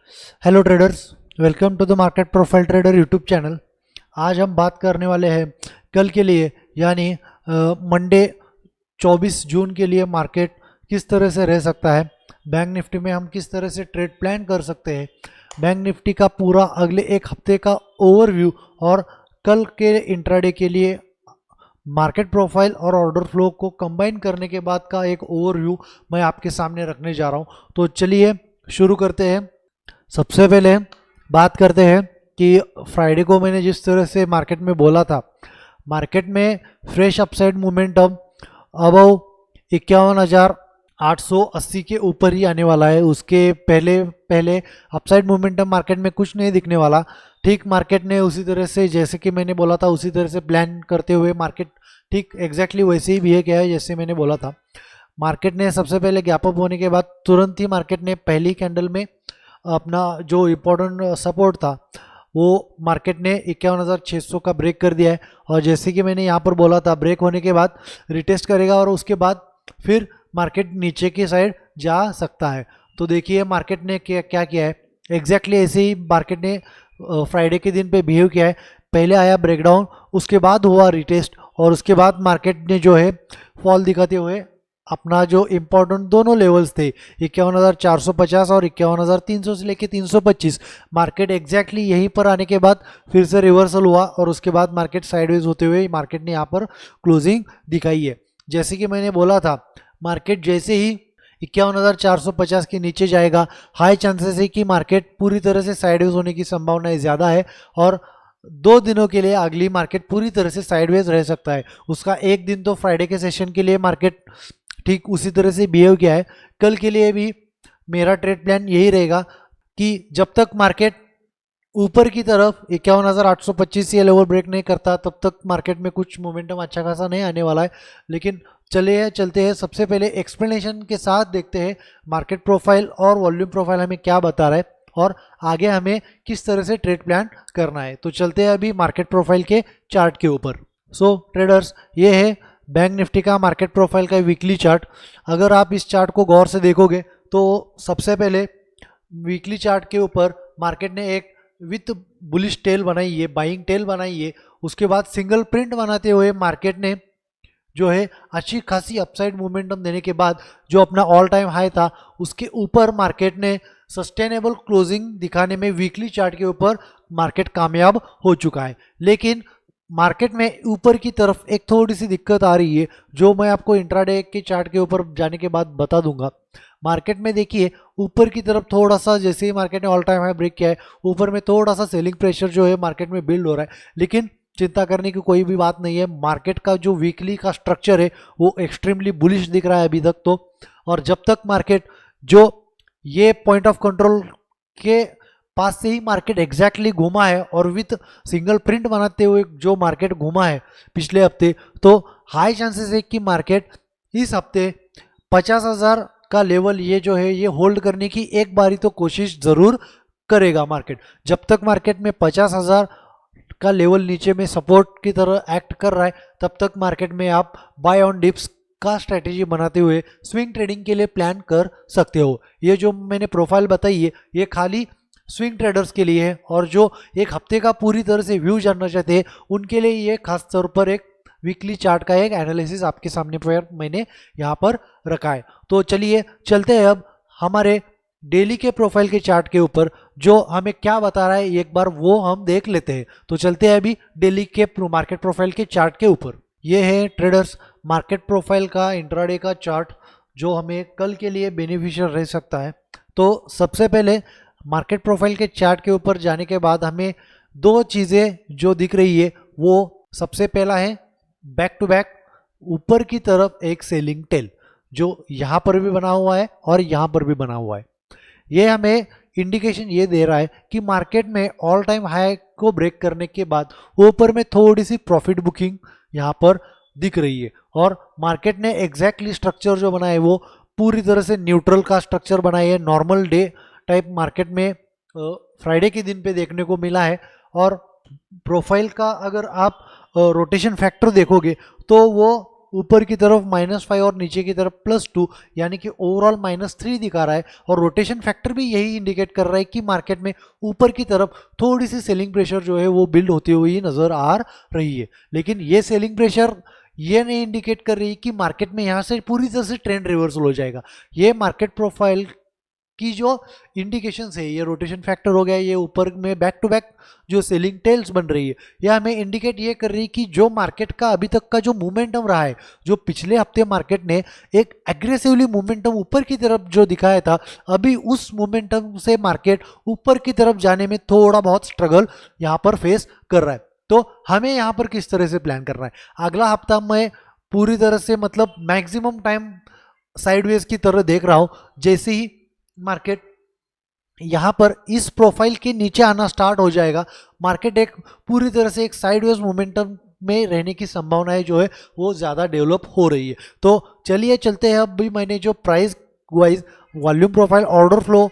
Hello traders, welcome to the market profile trader YouTube channel. आज हम बात करने वाले हैं कल के लिए यानी मंडे 24 जून के लिए मार्केट किस तरह से रह सकता है। बैंक निफ्टी में हम किस तरह से ट्रेड प्लान कर सकते हैं। बैंक निफ्टी का पूरा अगले एक हफ्ते का ओवरव्यू और कल के इंट्राडे के लिए मार्केट प्रोफाइल और ऑर्डर फ्लो को कंबाइन करने के बाद का एक ओवरव्यू मैं आपके सामने रखने जा रहा हूँ। तो चलिए शुरू करते हैं। सबसे पहले बात करते हैं कि फ्राइडे को मैंने जिस तरह से मार्केट में बोला था, मार्केट में फ्रेश अपसाइड मोमेंटम अबव 51,880 के ऊपर ही आने वाला है। उसके पहले पहले अपसाइड मोमेंटम मार्केट में कुछ नहीं दिखने वाला। ठीक मार्केट ने उसी तरह से जैसे कि मैंने बोला था उसी तरह से प्लान करते हुए मार्केट ठीक एग्जैक्टली वैसे ही बिहेव किया है जैसे मैंने बोला था। मार्केट ने सबसे पहले गैप अप होने के बाद तुरंत ही मार्केट ने पहली कैंडल में अपना जो इम्पोर्टेंट सपोर्ट था वो मार्केट ने 51,600 का ब्रेक कर दिया है। और जैसे कि मैंने यहाँ पर बोला था ब्रेक होने के बाद रिटेस्ट करेगा और उसके बाद फिर मार्केट नीचे की साइड जा सकता है। तो देखिए मार्केट ने क्या किया है, एग्जैक्टली ऐसे ही मार्केट ने फ्राइडे के दिन पे बिहेव किया है। पहले आया ब्रेकडाउन, उसके बाद हुआ रिटेस्ट और उसके बाद मार्केट ने जो है फॉल दिखाते हुए अपना जो इम्पोर्टेंट दोनों लेवल्स थे 51,450 और 51,300 से लेके 325, मार्केट एग्जैक्टली यहीं पर आने के बाद फिर से रिवर्सल हुआ और उसके बाद मार्केट साइडवेज होते हुए मार्केट ने यहाँ पर क्लोजिंग दिखाई है। जैसे कि मैंने बोला था मार्केट जैसे ही 51,450 के नीचे जाएगा हाई चांसेस है कि मार्केट पूरी तरह से साइडवेज होने की संभावना ज़्यादा है और 2 दिनों के लिए अगली मार्केट पूरी तरह से साइडवेज रह सकता है। उसका एक दिन तो फ्राइडे के सेशन के लिए मार्केट ठीक उसी तरह से बिहेव किया है। कल के लिए भी मेरा ट्रेड प्लान यही रहेगा कि जब तक मार्केट ऊपर की तरफ 51,825 ये लेवल ब्रेक नहीं करता तब तक मार्केट में कुछ मोमेंटम अच्छा खासा नहीं आने वाला है। लेकिन चलते हैं सबसे पहले एक्सप्लेनेशन के साथ देखते हैं मार्केट प्रोफाइल और वॉल्यूम प्रोफाइल हमें क्या बता रहा है और आगे हमें किस तरह से ट्रेड प्लान करना है। तो चलते हैं अभी मार्केट प्रोफाइल के चार्ट के ऊपर। सो ट्रेडर्स, ये है बैंक निफ्टी का मार्केट प्रोफाइल का वीकली चार्ट। अगर आप इस चार्ट को गौर से देखोगे तो सबसे पहले वीकली चार्ट के ऊपर मार्केट ने एक विथ बुलिश टेल बनाई है, बाइंग टेल बनाई है। उसके बाद सिंगल प्रिंट बनाते हुए मार्केट ने जो है अच्छी खासी अपसाइड मोमेंटम देने के बाद जो अपना ऑल टाइम हाई था उसके ऊपर मार्केट ने सस्टेनेबल क्लोजिंग दिखाने में वीकली चार्ट के ऊपर मार्केट कामयाब हो चुका है। लेकिन मार्केट में ऊपर की तरफ एक थोड़ी सी दिक्कत आ रही है जो मैं आपको इंट्राडे के चार्ट के ऊपर जाने के बाद बता दूंगा। मार्केट में देखिए ऊपर की तरफ थोड़ा सा जैसे ही मार्केट ने ऑल टाइम हाई ब्रेक किया है ऊपर में थोड़ा सा सेलिंग प्रेशर जो है मार्केट में बिल्ड हो रहा है। लेकिन चिंता करने की कोई भी बात नहीं है, मार्केट का जो वीकली का स्ट्रक्चर है वो एक्सट्रीमली बुलिश दिख रहा है अभी तक तो। और जब तक मार्केट जो ये पॉइंट ऑफ कंट्रोल के पास से ही मार्केट एग्जैक्टली घूमा है और विथ सिंगल प्रिंट बनाते हुए जो मार्केट घूमा है पिछले हफ्ते, तो हाई चांसेस है कि मार्केट इस हफ्ते 50,000 का लेवल ये जो है ये होल्ड करने की एक बारी तो कोशिश जरूर करेगा मार्केट। जब तक मार्केट में 50,000 का लेवल नीचे में सपोर्ट की तरह एक्ट कर रहा है तब तक मार्केट में आप बाय ऑन डिप्स का स्ट्रेटेजी बनाते हुए स्विंग ट्रेडिंग के लिए प्लान कर सकते हो। ये जो मैंने प्रोफाइल बताई है ये खाली स्विंग ट्रेडर्स के लिए है और जो एक हफ्ते का पूरी तरह से व्यू जानना चाहते हैं उनके लिए ये खास तौर पर एक वीकली चार्ट का एक एनालिसिस आपके सामने पर मैंने यहाँ पर रखा है। तो चलिए चलते हैं अब हमारे डेली के प्रोफाइल के चार्ट के ऊपर जो हमें क्या बता रहा है एक बार वो हम देख लेते हैं। तो चलते हैं अभी डेली के मार्केट प्रोफाइल के चार्ट के ऊपर। ये है ट्रेडर्स मार्केट प्रोफाइल का इंट्राडे का चार्ट जो हमें कल के लिए बेनिफिशियल रह सकता है। तो सबसे पहले मार्केट प्रोफाइल के चार्ट के ऊपर जाने के बाद हमें 2 चीज़ें जो दिख रही है वो सबसे पहला है बैक टू बैक ऊपर की तरफ एक सेलिंग टेल जो यहाँ पर भी बना हुआ है और यहाँ पर भी बना हुआ है। ये हमें इंडिकेशन ये दे रहा है कि मार्केट में ऑल टाइम हाई को ब्रेक करने के बाद ऊपर में थोड़ी सी प्रॉफिट बुकिंग यहाँ पर दिख रही है और मार्केट ने एग्जैक्टली स्ट्रक्चर जो बनाया है वो पूरी तरह से न्यूट्रल का स्ट्रक्चर बनाया है। नॉर्मल डे टाइप मार्केट में फ्राइडे के दिन पे देखने को मिला है। और प्रोफाइल का अगर आप रोटेशन फैक्टर देखोगे तो वो ऊपर की तरफ -5 और नीचे की तरफ +2, यानी कि ओवरऑल -3 दिखा रहा है। और रोटेशन फैक्टर भी यही इंडिकेट कर रहा है कि मार्केट में ऊपर की तरफ थोड़ी सी सेलिंग प्रेशर जो है वो बिल्ड होती हुई नजर आ रही है। लेकिन ये सेलिंग प्रेशर ये नहीं इंडिकेट कर रही कि मार्केट में यहाँ से पूरी तरह से ट्रेंड रिवर्सल हो जाएगा। ये मार्केट प्रोफाइल की जो इंडिकेशंस है, ये रोटेशन फैक्टर हो गया, ये ऊपर में बैक टू बैक जो सेलिंग टेल्स बन रही है, यह हमें इंडिकेट ये कर रही है कि जो मार्केट का अभी तक का जो मोमेंटम रहा है, जो पिछले हफ्ते मार्केट ने एक एग्रेसिवली मोमेंटम ऊपर की तरफ जो दिखाया था, अभी उस मोमेंटम से मार्केट ऊपर की तरफ जाने में थोड़ा बहुत स्ट्रगल यहाँ पर फेस कर रहा है। तो हमें यहाँ पर किस तरह से प्लान करना है? अगला हफ्ता मैं पूरी तरह से मतलब मैक्सिमम टाइम साइडवेज की तरह देख रहा हूँ। जैसे ही मार्केट यहाँ पर इस प्रोफाइल के नीचे आना स्टार्ट हो जाएगा, मार्केट एक पूरी तरह से एक साइडवेज मोमेंटम में रहने की संभावनाएं जो है वो ज़्यादा डेवलप हो रही है। तो चलिए चलते हैं। अभी मैंने जो price wise volume profile, order flow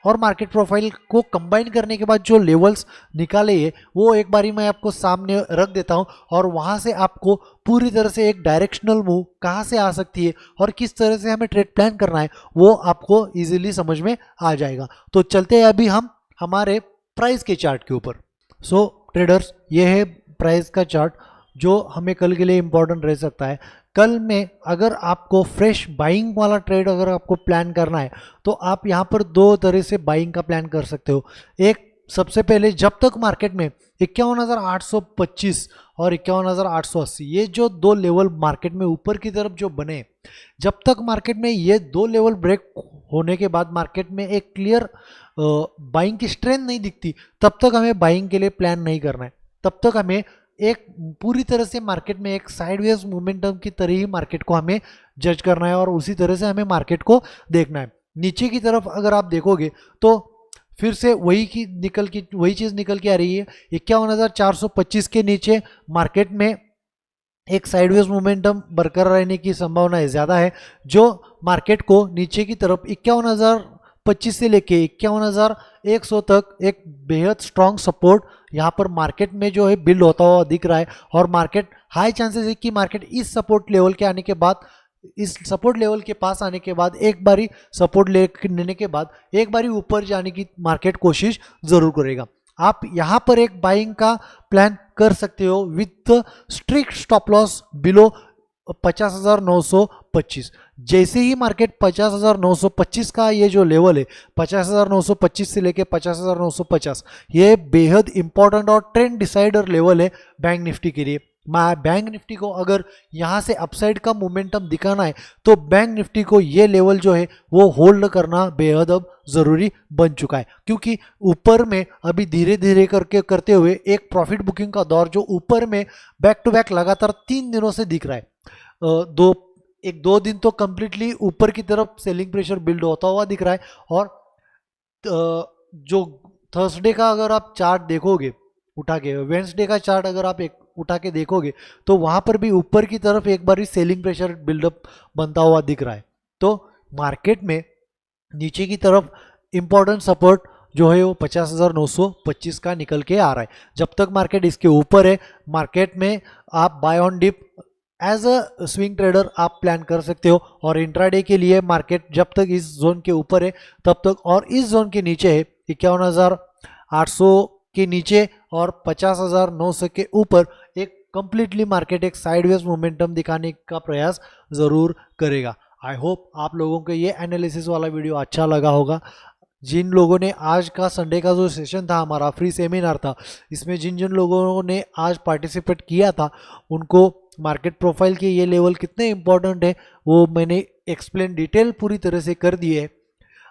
और मार्केट प्रोफाइल को कंबाइन करने के बाद जो लेवल्स निकाले हैं वो एक बारी मैं आपको सामने रख देता हूं, और वहां से आपको पूरी तरह से एक डायरेक्शनल मूव कहां से आ सकती है और किस तरह से हमें ट्रेड प्लान करना है वो आपको इजीली समझ में आ जाएगा। तो चलते हैं अभी हम हमारे प्राइस के चार्ट के ऊपर। सो ट्रेडर्स, ये है प्राइस का चार्ट जो हमें कल के लिए इंपॉर्टेंट रह सकता है। कल में अगर आपको फ्रेश बाइंग वाला ट्रेड अगर आपको प्लान करना है तो आप यहाँ पर दो तरह से बाइंग का प्लान कर सकते हो। एक, सबसे पहले जब तक मार्केट में 51,825 और 51,880 ये जो दो लेवल मार्केट में ऊपर की तरफ जो बने, जब तक मार्केट में ये दो लेवल ब्रेक होने के बाद मार्केट में एक क्लियर बाइंग की स्ट्रेंथ नहीं दिखती, तब तक हमें बाइंग के लिए प्लान नहीं करना है। तब तक हमें एक पूरी तरह से मार्केट में एक साइडवेज मोमेंटम की तरह ही मार्केट को हमें जज करना है और उसी तरह से हमें मार्केट को देखना है। नीचे की तरफ अगर आप देखोगे तो फिर से वही चीज़ निकल के आ रही है। 51,425 के नीचे मार्केट में एक साइडवेज मोमेंटम बरकरार रहने की संभावना ज़्यादा है, जो मार्केट को नीचे की तरफ 51,025 से लेके 51,100 तक एक बेहद स्ट्रॉन्ग सपोर्ट यहाँ पर मार्केट में जो है बिल्ड होता हुआ दिख रहा है। और मार्केट हाई चांसेस है कि मार्केट इस सपोर्ट लेवल के आने के बाद, इस सपोर्ट लेवल के पास आने के बाद एक बारी सपोर्ट लेने के बाद एक बारी ऊपर जाने की मार्केट कोशिश जरूर करेगा। आप यहाँ पर एक बाइंग का प्लान कर सकते हो with strict stop loss below 50,925। जैसे ही मार्केट 50,925 का ये जो लेवल है 50,925 से लेके 50,950, ये बेहद इंपॉर्टेंट और ट्रेंड डिसाइडर लेवल है बैंक निफ्टी के लिए। बैंक निफ्टी को अगर यहाँ से अपसाइड का मोमेंटम दिखाना है तो बैंक निफ्टी को ये लेवल जो है वो होल्ड करना बेहद अब जरूरी बन चुका है, क्योंकि ऊपर में अभी धीरे धीरे करते हुए एक प्रॉफिट बुकिंग का दौर जो ऊपर में बैक टू बैक लगातार 3 दिनों से दिख रहा है। दो दिन तो कंप्लीटली ऊपर की तरफ सेलिंग प्रेशर बिल्ड होता हुआ दिख रहा है, और जो थर्सडे का अगर आप चार्ट देखोगे उठा के, वेंसडे का चार्ट अगर आप एक उठा के देखोगे तो वहां पर भी ऊपर की तरफ एक बार सेलिंग प्रेशर बिल्डअप बनता हुआ दिख रहा है। तो मार्केट में नीचे की तरफ इंपॉर्टेंट सपोर्ट जो है वो 50,925 का निकल के आ रहा है। जब तक मार्केट इसके ऊपर है, मार्केट में आप buy on dip as a swing trader आप प्लान कर सकते हो। और इंट्राडे के लिए मार्केट जब तक इस जोन के ऊपर है तब तक, और इस जोन के नीचे है 51,800 के नीचे और 50,900 के ऊपर, एक कंप्लीटली मार्केट एक साइडवेज मोमेंटम दिखाने का प्रयास जरूर करेगा। आई होप आप लोगों को ये एनालिसिस वाला वीडियो अच्छा लगा होगा। जिन लोगों ने आज का संडे का जो सेशन था हमारा फ्री सेमिनार था, इसमें जिन जिन लोगों ने आज पार्टिसिपेट किया था उनको मार्केट प्रोफाइल के ये लेवल कितने इंपॉर्टेंट है वो मैंने एक्सप्लेन डिटेल पूरी तरह से कर दिए है।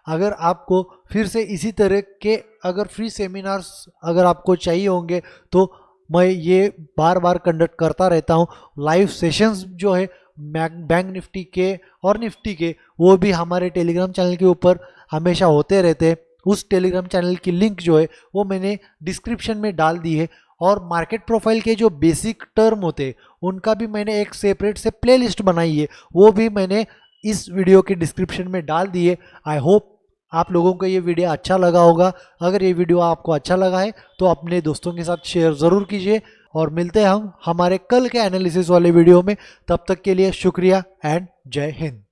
अगर आपको फिर से इसी तरह के अगर फ्री सेमिनार्स अगर आपको चाहिए होंगे तो मैं ये बार बार कंडक्ट करता रहता हूँ। लाइव सेशंस जो है बैंक निफ्टी के और निफ्टी के वो भी हमारे टेलीग्राम चैनल के ऊपर हमेशा होते रहते हैं। उस टेलीग्राम चैनल की लिंक जो है वो मैंने डिस्क्रिप्शन में डाल दी है, और मार्केट प्रोफाइल के जो बेसिक टर्म होते हैं उनका भी मैंने एक सेपरेट से प्लेलिस्ट बनाई है, वो भी मैंने इस वीडियो के डिस्क्रिप्शन में डाल दी है। आई होप आप लोगों को ये वीडियो अच्छा लगा होगा। अगर ये वीडियो आपको अच्छा लगा है तो अपने दोस्तों के साथ शेयर ज़रूर कीजिए। और मिलते हैं हम हमारे कल के एनालिसिस वाले वीडियो में। तब तक के लिए शुक्रिया एंड जय हिंद।